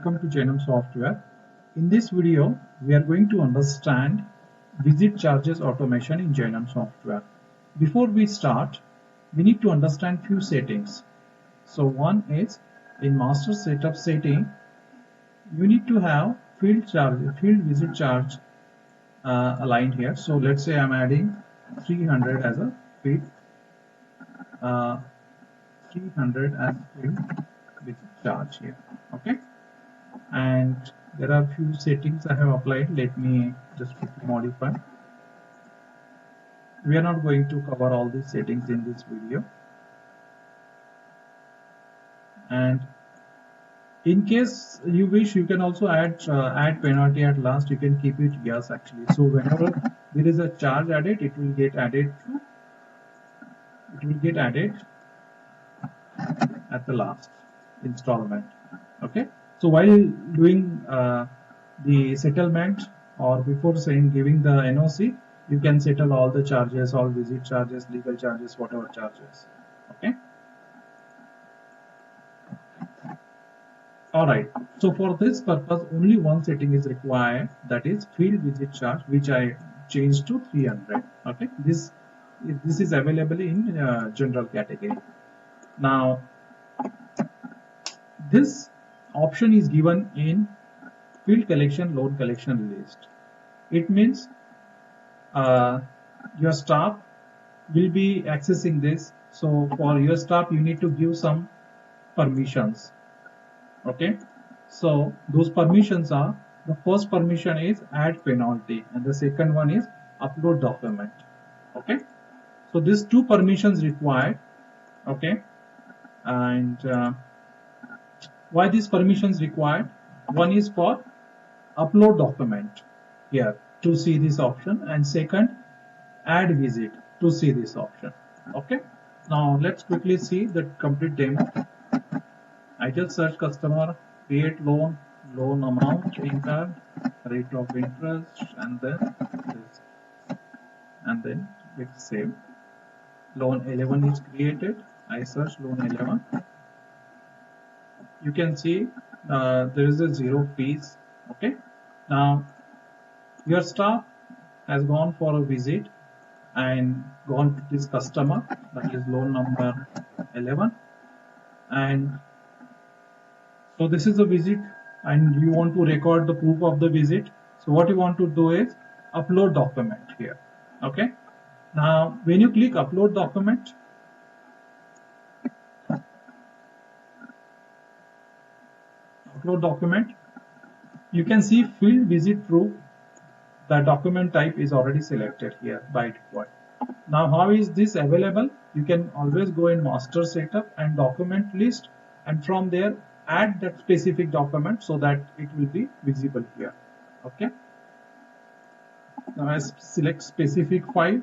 welcome to Jainam Software. In this video, we are going to understand visit charges automation in Jainam Software. Before we start, we need to understand few settings. So one is in master setup setting, you need to have field visit charge aligned here. So let's say I'm adding 300 as a field, 300 as field visit charge here. Okay, and there are few settings I have applied. Let me just quickly modify. We are not going to cover all these settings in this video, and in case you wish, you can also add penalty at last. You can keep it yes actually. So whenever there is a charge added, it will get added at the last installment. Okay, so while doing the settlement or before giving the NOC, you can settle all the charges, all visit charges, legal charges, whatever charges. Okay. Alright, so for this purpose only one setting is required, that is field visit charge, which I changed to 300. Okay, this is available in general category. Now this option is given in field collection loan collection list. It means your staff will be accessing this. So for your staff you need to give some permissions. Okay, so those permissions are, the first permission is add penalty and the second one is upload document. Okay, so these two permissions required. Okay, and why these permissions required? One is for upload document here to see this option, and second add visit to see this option. Okay, now let's quickly see the complete demo. I just search customer, create loan, loan amount, income, rate of interest, and then this, and then click save. Loan 11 is created. I search loan 11. You can see there is a 0 fees. Okay, now your staff has gone for a visit and gone to this customer, that is loan number 11, and so this is a visit and you want to record the proof of the visit. So what you want to do is upload document here. Okay, now when you click upload document, you can see field visit proof. The document type is already selected here by default. Now how is this available? You can always go in master setup and document list, and from there add that specific document so that it will be visible here. Okay, now I select specific file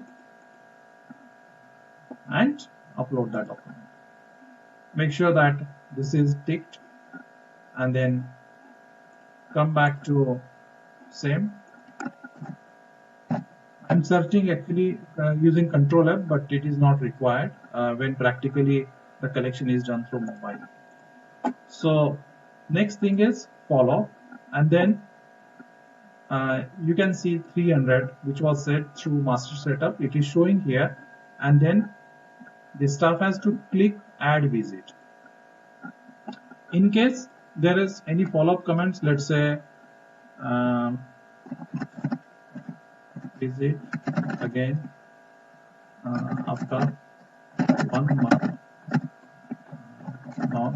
and upload that document. Make sure that this is ticked and then come back to same. I'm searching actually using Control F, but it is not required when practically the collection is done through mobile. So next thing is follow, and then you can see 300 which was set through master setup. It is showing here, and then the staff has to click add visit. In case there is any follow-up comments, let's say visit again after 1 month, not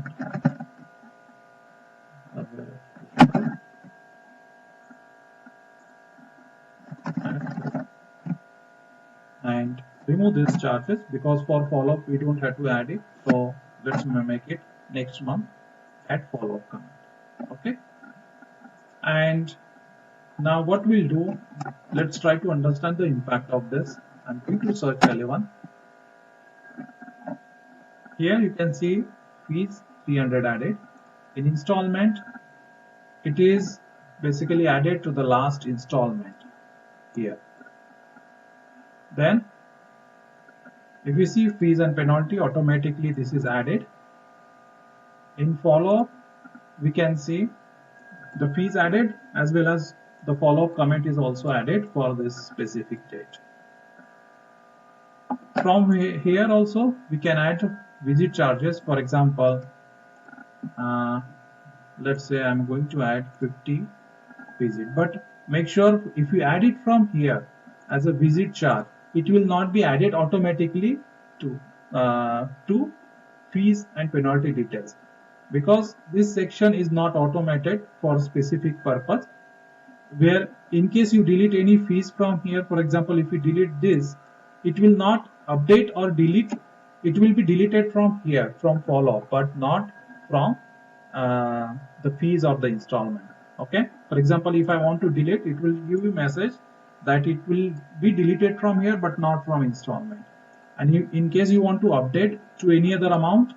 and remove these charges, because for follow-up we don't have to add it. So let's make it next month, add follow-up comment. Okay, and now what we'll do, let's try to understand the impact of this. I'm going to search 11. Here you can see fees 300 added. In installment, it is basically added to the last installment here. Then if you see fees and penalty, automatically this is added. In follow-up, we can see the fees added as well as the follow-up comment is also added for this specific date. From here also we can add visit charges. For example, let's say I'm going to add 50 visit, but make sure if you add it from here as a visit charge, it will not be added automatically to fees and penalty details, because this section is not automated for specific purpose, where in case you delete any fees from here, for example, if you delete this, it will not update or delete, it will be deleted from here, from follow-up, but not from the fees or the installment. Okay, for example, if I want to delete, it will give you a message that it will be deleted from here but not from installment. And in case you want to update to any other amount,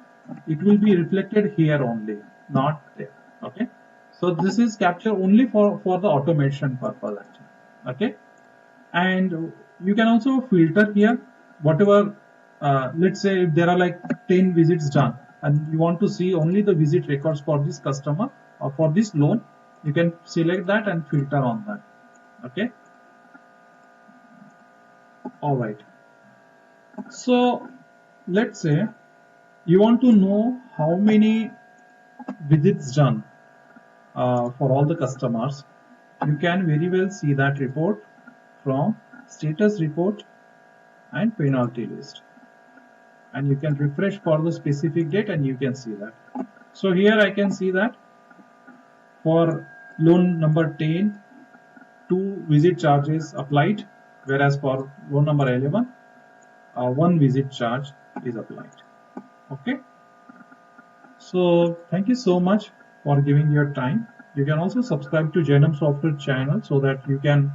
it will be reflected here only, not there. Okay, so this is captured only for the automation purpose actually. Okay, and you can also filter here whatever, let's say if there are like 10 visits done and you want to see only the visit records for this customer or for this loan, you can select that and filter on that. Okay, all right. So let's say you want to know how many visits done for all the customers. You can very well see that report from status report and penalty list, and you can refresh for the specific date and you can see that. So here I can see that for loan number 10, 2 visit charges applied, whereas for loan number 11, 1 visit charge is applied. Okay, so thank you so much for giving your time. You can also subscribe to Jainam Software channel so that you can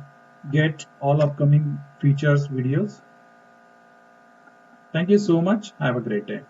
get all upcoming features videos. Thank you so much. Have a great day.